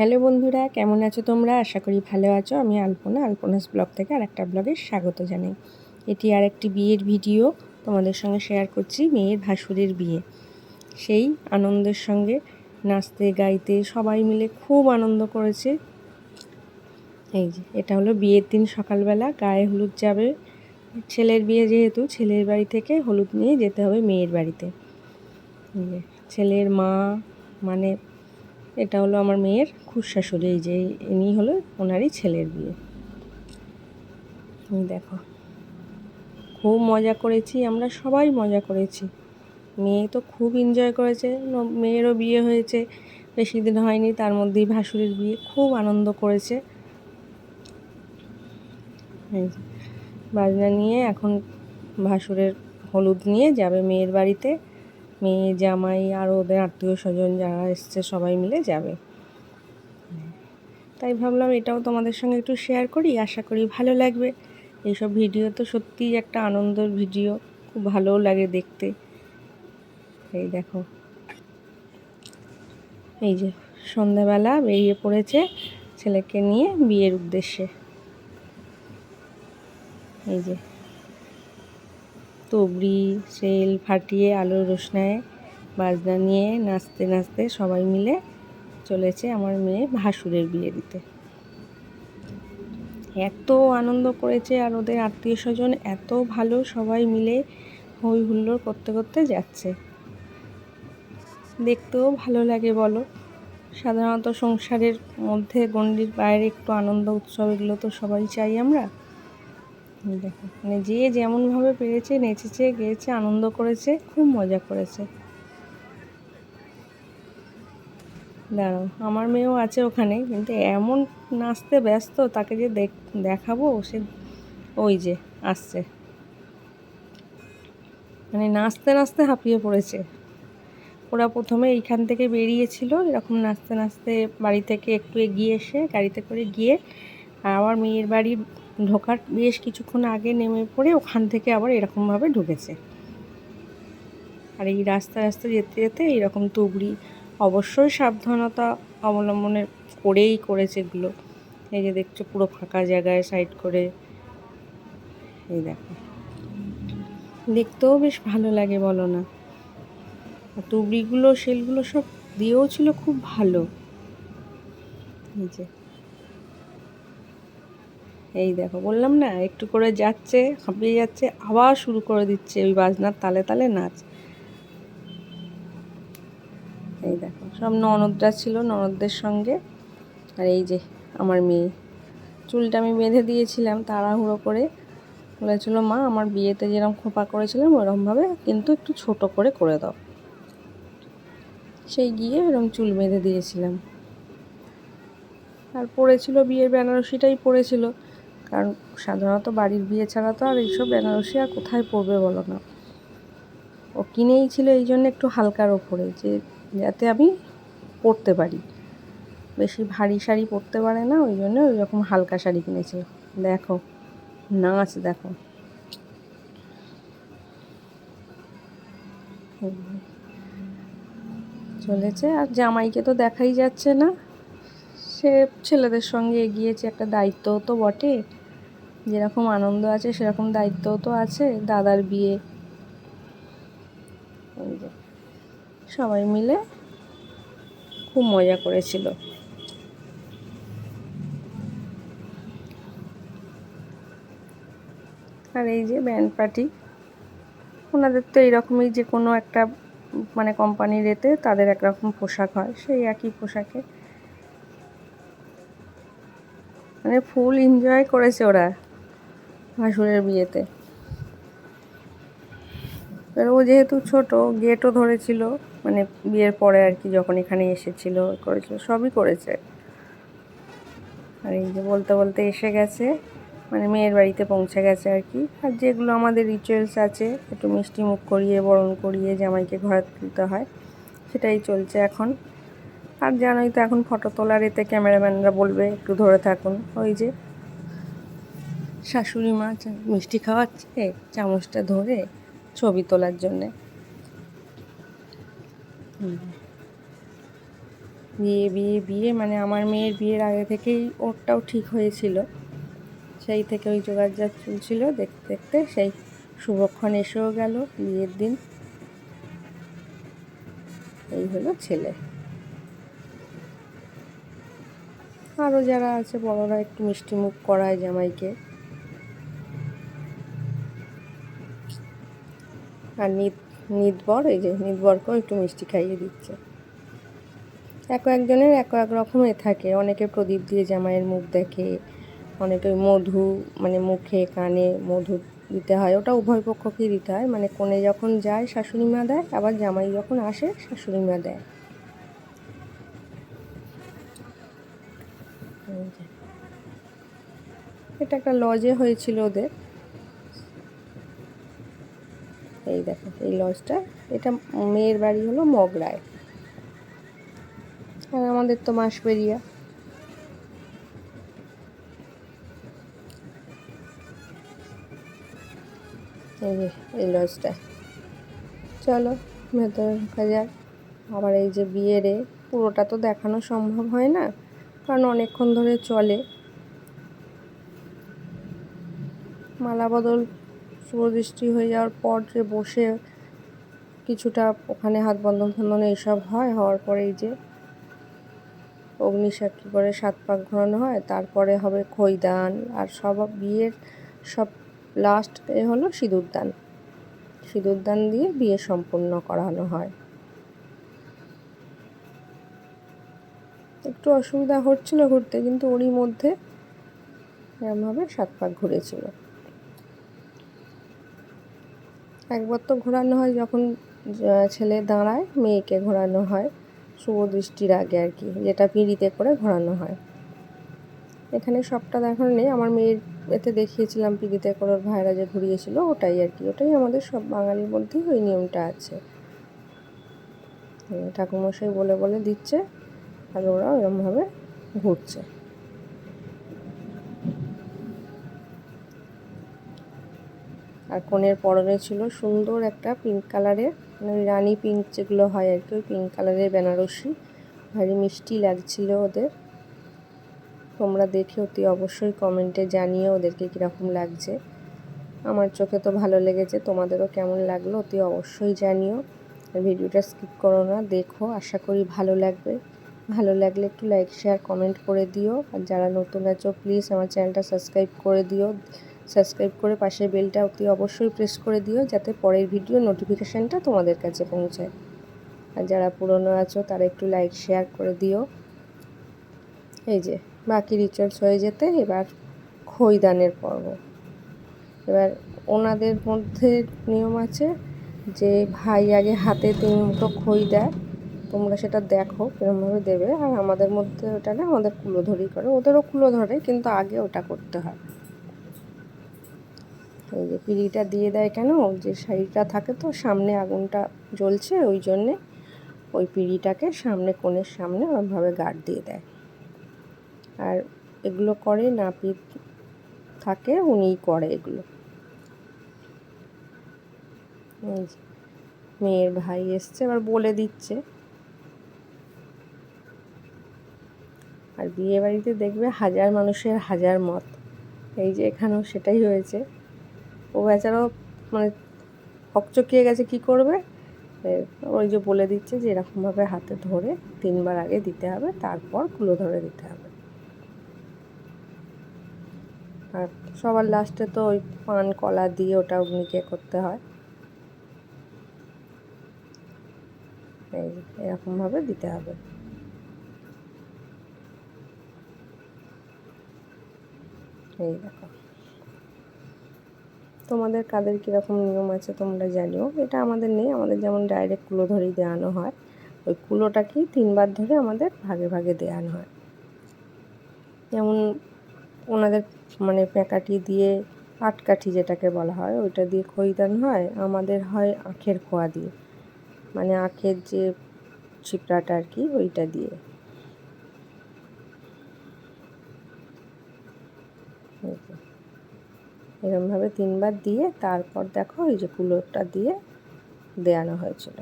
Hello বন্ধুরা, কেমন আছো তোমরা? আশা করি ভালো আছো। আমি আলপনাস ব্লগ থেকে আরেকটা ব্লগে স্বাগত জানাই। এটি আরেকটি বিয়ের ভিডিও তোমাদের সঙ্গে শেয়ার করছি। মেয়ের ভাসুরের বিয়ে, সেই আনন্দের সঙ্গে নাচতে গাইতে সবাই মিলে খুব আনন্দ করেছে। এই যে এটা হলো বিয়ের দিন সকালবেলা গায়ে হলুদ যাবে। ছেলের বিয়ে যেহেতু ছেলের বাড়ি থেকে হলুদ নিয়ে যেতে হবে মেয়ের বাড়িতে। ছেলের মা মানে এটা হলো আমার মেয়ের খুড়শাশুড়ি, এই যে ইনি হলো ওনারই ছেলের বিয়ে। দেখো খুব মজা করেছি, আমরা সবাই মজা করেছি। মেয়ে তো খুব এনজয় করেছে, মেয়েরও বিয়ে হয়েছে বেশি দিন হয়নি, তার মধ্যেই ভাসুরের বিয়ে, খুব আনন্দ করেছে। এই যে বাজনা নিয়ে এখন ভাসুরের হলুদ নিয়ে যাবে মেয়ের বাড়িতে। মেয়ে জামাই আর ওদের আত্মীয় স্বজন যারা এসছে সবাই মিলে যাবে। তাই ভাবলাম এটাও তোমাদের সঙ্গে একটু শেয়ার করি, আশা করি ভালো লাগবে। এইসব ভিডিও তো সত্যিই একটা আনন্দের ভিডিও, খুব ভালোও লাগে দেখতে। এই দেখো এই যে সন্ধ্যাবেলা বেরিয়ে পড়েছে ছেলেকে নিয়ে বিয়ের উদ্দেশ্যে। এই যে তুবড়ি সেল ফাটিয়ে আলোর রোশনায় বাজনা নিয়ে নাচতে নাচতে সবাই মিলে চলেছে আমার মেয়ে ভাসুরের বিয়ে দিতে। এত আনন্দ করেছে আর ওদের আত্মীয় স্বজন এত ভালো, সবাই মিলে হই হুল্লোড় করতে করতে যাচ্ছে। দেখতেও ভালো লাগে বলো। সাধারণত সংসারের মধ্যে গণ্ডির বাইরে একটু আনন্দ উৎসব এগুলো তো সবাই চাই আমরা। দেখো মানে যে যেমনভাবে পেরেছে নেচেছে গেয়েছে আনন্দ করেছে, খুব মজা করেছে। দাঁড়াও, আমার মেয়েও আছে ওখানে, কিন্তু এমন নাচতে ব্যস্ত, তাকে যে দেখাবো সে ওই যে আসছে, মানে নাচতে নাচতে হাঁপিয়ে পড়েছে। ওরা প্রথমে এইখান থেকে বেরিয়েছিল এরকম নাচতে নাচতে, বাড়ি থেকে একটু এগিয়ে এসে গাড়িতে করে গিয়ে আবার মেয়ের বাড়ি ঢোকার বেশ কিছুক্ষণ আগে নেমে পড়ে ওখান থেকে আবার এরকমভাবে ঢুকেছে। আর এই রাস্তা যেতে যেতে এইরকম তুবড়ি, অবশ্যই সাবধানতা অবলম্বনের করেই করেছে এগুলো। এই যে দেখছো পুরো ফাঁকা জায়গায় সাইড করে। এই দেখো দেখতেও বেশ ভালো লাগে বলো না। তুবড়িগুলো সেলগুলো সব দিয়েও ছিল খুব ভালো। এই যে এই দেখো বললাম না, একটু করে যাচ্ছে হাঁপিয়ে যাচ্ছে আবার শুরু করে দিচ্ছে ওই বাজনার তালে তালে নাচ। এই দেখো সব ননদরা ছিল, ননদদের সঙ্গে। আর এই যে আমার মেয়ে, চুলটা আমি বেঁধে দিয়েছিলাম তাড়াহুড়ো করে। বলেছিল মা আমার বিয়েতে যেরকম খোঁপা করেছিলাম ওরকমভাবে কিন্তু একটু ছোট করে করে দাও। সেই গিয়ে এরকম চুল বেঁধে দিয়েছিলাম। আর পরেছিল বিয়ের বেনারসিটাই পরেছিল, কারণ সাধারণত বাড়ির বিয়ে ছাড়া তো আর এইসব বেনারসি আর কোথায় পরবে বলো না। ও কিনেই ছিল এই জন্য একটু হালকার ওপরে, যে যাতে আমি পরতে পারি, বেশি ভারী শাড়ি পরতে পারে না, ওই জন্য ওই রকম হালকা শাড়ি কিনেছিল। দেখো নাচ দেখো। চলেছে আর জামাইকে তো দেখাই যাচ্ছে না, সে ছেলেদের সঙ্গে এগিয়েছে। একটা দায়িত্বও তো বটে, যেরকম আনন্দ আছে সেরকম দায়িত্বও তো আছে, দাদার বিয়ে। ওই যে সবাই মিলে খুব মজা করেছিল। আর এই যে ব্যান্ড পার্টি, ওনাদের তো এইরকমই, যে কোনো একটা মানে কোম্পানির এতে তাদের একরকম পোশাক হয়, সেই একই পোশাকে মানে ফুল এনজয় করেছে ওরা ভাসুরের বিয়েতে। আর ও যেহেতু ছোট, গেটও ধরেছিল, মানে বিয়ের পরে আর কি, যখন এখানে এসেছিল করেছিল, সবই করেছে। আর এই যে বলতে বলতে এসে গেছে, মানে মেয়ের বাড়িতে পৌঁছে গেছে আর কি। আর যেগুলো আমাদের রিচুয়ালস আছে, একটু মিষ্টি মুখ করিয়ে বরণ করিয়ে জামাইকে ঘরে তুলতে হয়, সেটাই চলছে এখন। আর জানোই তো এখন ফটো তোলার এতে ক্যামেরাম্যানরা বলবে একটু ধরে থাকুন। ওই যে শাশুড়ি মা মিষ্টি খাওয়াচ্ছে চামচটা ধরে ছবি তোলার জন্যে। বিয়ে বিয়ে বিয়ে মানে আমার মেয়ের বিয়ের আগে থেকেই ওরটাও ঠিক হয়েছিল, সেই থেকে ওই জোগাড়জাত চলছিল। দেখতে দেখতে সেই শুভক্ষণ এসেও গেল, বিয়ের দিন। এই হলো ছেলে। আরও যারা আছে বড়রা একটু মিষ্টি মুখ করায় জামাইকে। আর নিতবর, এই যে নিতবরকেও একটু মিষ্টি খাইয়ে দিচ্ছে। একজনের এক রকমের থাকে, অনেকে প্রদীপ দিয়ে জামাইয়ের মুখ দেখে, অনেকে মধু মানে মুখে কানে মধু দিতে হয়, ওটা উভয় পক্ষকেই দিতে হয়। মানে কনে যখন যায় শাশুড়ি মা দেয়, আবার জামাই যখন আসে শাশুড়ি মা দেয়। এটা একটা লজে হয়েছিল ওদের। এই দেখো এই লজটা, এটা মেয়ের বাড়ি হলো মগরায়, আর আমাদের তো মাসবেরিয়া। এই যে এই লজটা। চলো ভেতরে ঢোকা যাক। আবার এই যে বিয়েরে পুরোটা তো দেখানো সম্ভব হয় না, কারণ অনেকক্ষণ ধরে চলে। মালা বদল শুভদৃষ্টি হয়ে যাওয়ার পর যে বসে কিছুটা ওখানে হাত বন্ধন ফন্ধন এইসব হওয়ার পরে এই যে অগ্নিসাক্ষী করে 7 পাক ঘোরানো হয়, তারপরে হবে খৈদান। আর সব বিয়ের সব লাস্ট হলো সিঁদুরদান। সিঁদুরদান দিয়ে বিয়ে সম্পূর্ণ করানো হয়। একটু অসুবিধা হচ্ছিল ঘুরতে, কিন্তু ওরই মধ্যে এরমভাবে 7 পাক ঘুরেছিল। একবার তো ঘোরানো হয় যখন ছেলে দাঁড়ায়, মেয়েকে ঘোরানো হয় শুভ দৃষ্টির আগে আর কি, যেটা পিঁড়িতে করে ঘোরানো হয়। এখানে সবটা দেখানো নেই, আমার মেয়ের এতে দেখিয়েছিলাম পিঁড়িতে করে ওর ভাইরা যে ঘুরিয়েছিল, ওটাই আর কি। ওটাই আমাদের সব বাঙালির মধ্যেই ওই নিয়মটা আছে। ঠাকুরমশাই বলে বলে দিচ্ছে, আর ওরা এরমভাবে ঘুরছে। আর কনের পরনে ছিল সুন্দর একটা পিঙ্ক কালারের, মানে রানি পিঙ্ক যেগুলো হয় আর কি, ওই পিঙ্ক কালারের বেনারসি। ভারী মিষ্টি লাগছিল ওদের। তোমরা দেখে অতি অবশ্যই কমেন্টে জানিও ওদেরকে কীরকম লাগছে। আমার চোখে তো ভালো লেগেছে, তোমাদেরও কেমন লাগলো অতি অবশ্যই জানিও। ভিডিওটা স্কিপ করো না, দেখো, আশা করি ভালো লাগবে। ভালো লাগলে একটু লাইক শেয়ার কমেন্ট করে দিও। আর যারা নতুন আছো প্লিজ আমার চ্যানেলটা সাবস্ক্রাইব করে দিও। সাবস্ক্রাইব করে পাশের বেলটা অতি অবশ্যই প্রেস করে দিও, যাতে পরের ভিডিও নোটিফিকেশানটা তোমাদের কাছে পৌঁছায়। আর যারা পুরনো আছো তারা একটু লাইক শেয়ার করে দিও। এই যে বাকি রিচুয়ালস হয়ে যেতে এবার খৈদানের পর্ব। এবার ওনাদের মধ্যে নিয়ম আছে যে ভাই আগে হাতে 3 মুঠো খই দেয়, তোমরা সেটা দেখো কীরকমভাবে দেবে। আর আমাদের মধ্যে ওটা না, আমাদের কুলোধরি করে, ওদেরও কুলো ধরে, কিন্তু আগে ওটা করতে হয়। এই যে পিঁড়িটা দিয়ে দেয় কেন, যে শাড়িটা থাকে তো সামনে আগুনটা জ্বলছে, ওই জন্যে ওই পিঁড়িটাকে সামনে কোণের সামনে ওইভাবে গার্ড দিয়ে দেয়। আর এগুলো করে নাপিত থাকে, উনিই করে এগুলো। মেয়ের ভাই এসছে, এবার বলে দিচ্ছে। আর বিয়ে বাড়িতে দেখবে হাজার মানুষের হাজার মত, এই যে এখানেও সেটাই হয়েছে। ও বেচারাও মানে হকচকিয়ে গেছে, কি করবে। ওই যে বলে দিচ্ছে যে এরকমভাবে হাতে ধরে 3 বার আগে দিতে হবে, তারপর কুলো ধরে দিতে হবে। আর সবার লাস্টে তো ওই পান কলা দিয়ে ওটা অগ্নিকে করতে হয়। এই এরকমভাবে দিতে হবে। এই দেখো, তোমাদের কাদের কীরকম নিয়ম আছে তোমরা জানিও। এটা আমাদের নেই, আমাদের যেমন ডাইরেক্ট কুলো ধরেই দেওয়ানো হয়, ওই কুলোটাকেই 3 বার ধরে আমাদের ভাগে ভাগে দেওয়ানো হয়। যেমন ওনাদের মানে প্যাঁকাটি দিয়ে, পাটকাঠি যেটাকে বলা হয়, ওইটা দিয়ে খৈদান হয়। আমাদের হয় আখের খোয়া দিয়ে, মানে আখের যে ছিপড়াটা আর কি, ওইটা দিয়ে। এরমভাবে 3 বার দিয়ে তারপর দেখো এই যে কুলোটা দিয়ে দেওয়ানো হয়েছিল।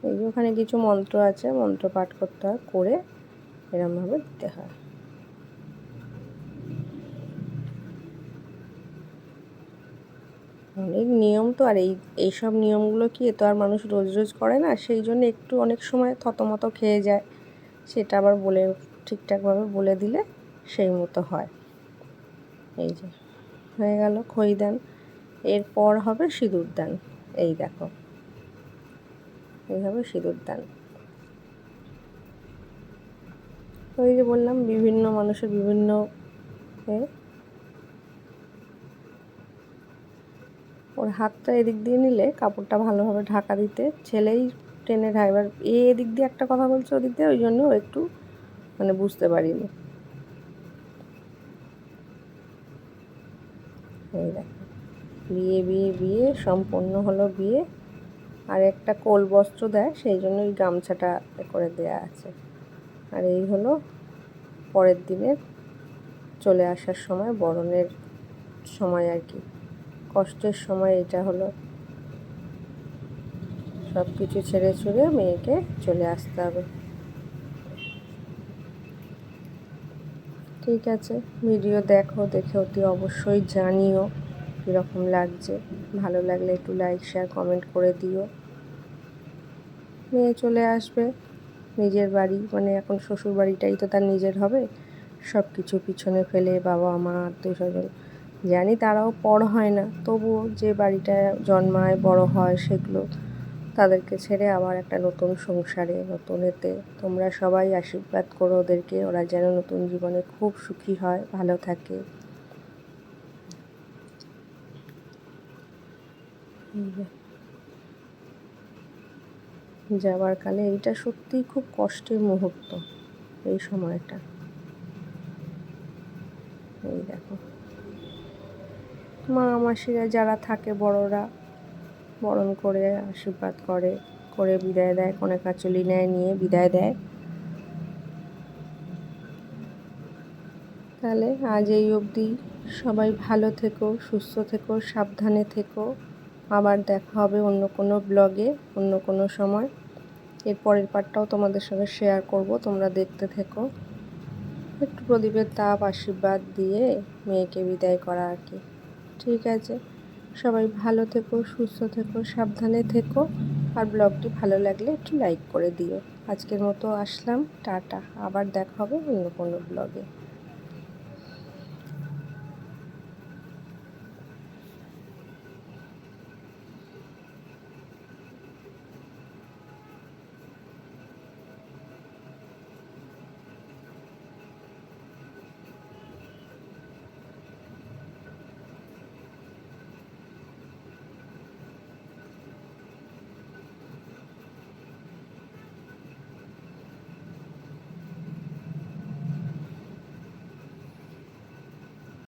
এই যে ওখানে কিছু মন্ত্র আছে, মন্ত্র পাঠ করতে হয়, করে এরমভাবে দিতে হয়। অনেক নিয়ম তো, আর এইসব নিয়মগুলো কি তো আর মানুষ রোজ রোজ করে না, সেই জন্য একটু অনেক সময় থতমত খেয়ে যায়। সেটা আবার বলে ঠিকঠাকভাবে বলে দিলে সেই মতো হয়। এই যে হয়ে গেল খইদান। এরপর হবে সিঁদুর দান। এই দেখো, এই হবে সিঁদুর দান। ওই যে বললাম বিভিন্ন মানুষের বিভিন্ন ওর হাতটা এদিক দিয়ে নিলে কাপড়টা ভালোভাবে ঢাকা দিতে, ছেলেই টেনে এবার এদিক দিয়ে একটা কথা বলছে ওদিক দিয়ে, ওই জন্য একটু মানে বুঝতে পারিনি। এই দেখো, বিয়ে সম্পন্ন হলো বিয়ে। আর একটা কোল বস্ত্র দেয়, সেই জন্য ওই গামছাটা করে দেয়া আছে। আর এই হলো পরের দিনের চলে আসার সময়, বরণের সময় আর কি, কষ্টের সময় এটা হলো। সব কিছু ছেড়ে ছুড়ে মেয়েকে চলে আসতে হবে। ঠিক আছে, ভিডিও দেখো, দেখে অতি অবশ্যই জানিও কীরকম লাগছে। ভালো লাগলে একটু লাইক শেয়ার কমেন্ট করে দিও। মেয়ে চলে আসবে নিজের বাড়ি, মানে এখন শ্বশুর বাড়িটাই তো তার নিজের হবে। সব কিছু পিছনে ফেলে, বাবা মা আত্মীয় স্বজন, জানি তারাও পর হয় না, তবুও যে বাড়িটা জন্মায় বড় হয় সেগুলো তাদেরকে ছেড়ে আবার একটা নতুন সংসারে, নতুন এতে তোমরা সবাই আশীর্বাদ করো ওদেরকে, ওরা যেন নতুন জীবনে খুব সুখী হয়, ভালো থাকে। যাবার কালে এইটা সত্যিই খুব কষ্টের মুহূর্ত, এই সময়টা। এই দেখো, মা মাসিরা যারা থাকে বড়রা বরণ করে আশীর্বাদ করে বিদায় দেয়, কনেকাচুলি নেয়, নিয়ে বিদায় দেয়। তাহলে আজ এই অবধি, সবাই ভালো থেকো, সুস্থ থেকো, সাবধানে থেকো। আবার দেখা হবে অন্য কোনো ব্লগে, অন্য কোনো সময়। এর পরের পার্টটাও তোমাদের সঙ্গে শেয়ার করব, তোমরা দেখতে থেকো। একটু প্রদীপের তাপ আশীর্বাদ দিয়ে মেয়েকে বিদায় করা আর কি। ঠিক আছে, সবাই ভালো থেকো, সুস্থ থেকো, সাবধানে থেকো। আর ব্লগটি ভালো লাগলে একটু লাইক করে দিও। আজকের মতো আসলাম, টাটা। আবার দেখা হবে অন্য কোনো ব্লগে।